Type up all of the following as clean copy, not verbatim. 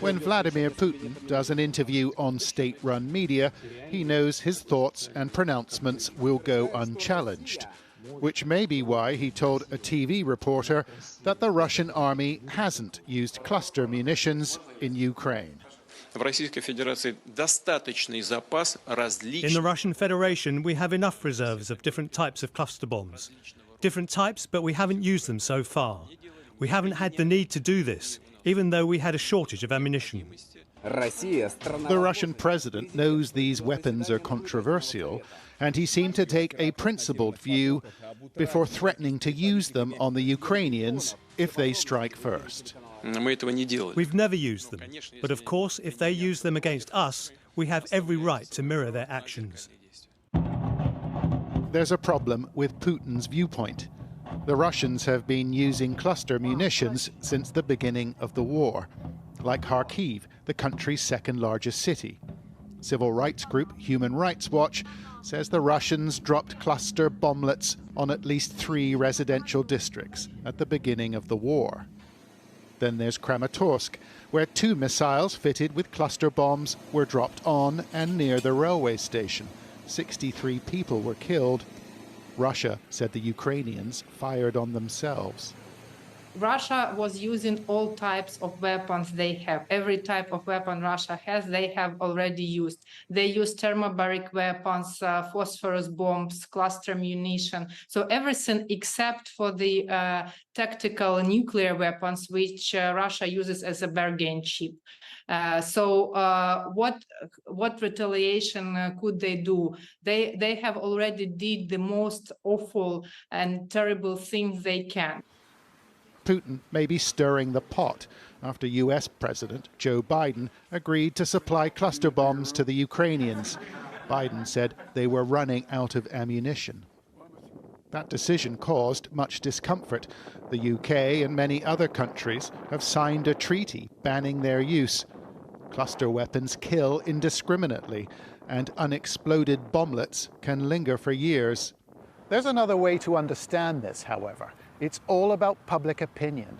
When Vladimir Putin does an interview on state-run media, he knows his thoughts and pronouncements will go unchallenged, which may be why he told a TV reporter that the Russian army hasn't used cluster munitions in Ukraine. In the Russian Federation, we have enough reserves of different types of cluster bombs. Different types, but we haven't used them so far. We haven't had the need to do this, even though we had a shortage of ammunition. The Russian president knows these weapons are controversial, and he seemed to take a principled view before threatening to use them on the Ukrainians if they strike first. We've never used them, but of course, if they use them against us, we have every right to mirror their actions. There's a problem with Putin's viewpoint. The Russians have been using cluster munitions since the beginning of the war, like Kharkiv, the country's second largest city. Civil rights group Human Rights Watch says the Russians dropped cluster bomblets on at least 3 residential districts at the beginning of the war. Then there's Kramatorsk, where 2 missiles fitted with cluster bombs were dropped on and near the railway station. 63 people were killed. Russia said the Ukrainians fired on themselves. Russia was using all types of weapons they have. Every type of weapon Russia has, they have already used. They use thermobaric weapons, phosphorus bombs, cluster munition. So everything except for the tactical nuclear weapons, which Russia uses as a bargain chip. What retaliation could they do? They have already did the most awful and terrible things they can. Putin may be stirring the pot after US President Joe Biden agreed to supply cluster bombs to the Ukrainians. Biden said they were running out of ammunition. That decision caused much discomfort. The UK and many other countries have signed a treaty banning their use. Cluster weapons kill indiscriminately, and unexploded bomblets can linger for years. There's another way to understand this, however. It's all about public opinion.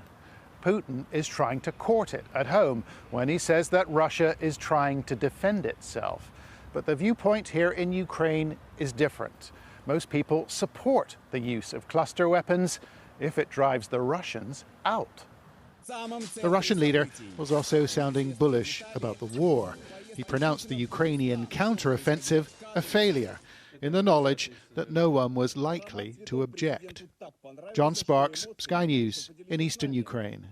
Putin is trying to court it at home when he says that Russia is trying to defend itself. But the viewpoint here in Ukraine is different. Most people support the use of cluster weapons if it drives the Russians out. The Russian leader was also sounding bullish about the war. He pronounced the Ukrainian counteroffensive a failure, in the knowledge that no one was likely to object. John Sparks, Sky News in eastern Ukraine.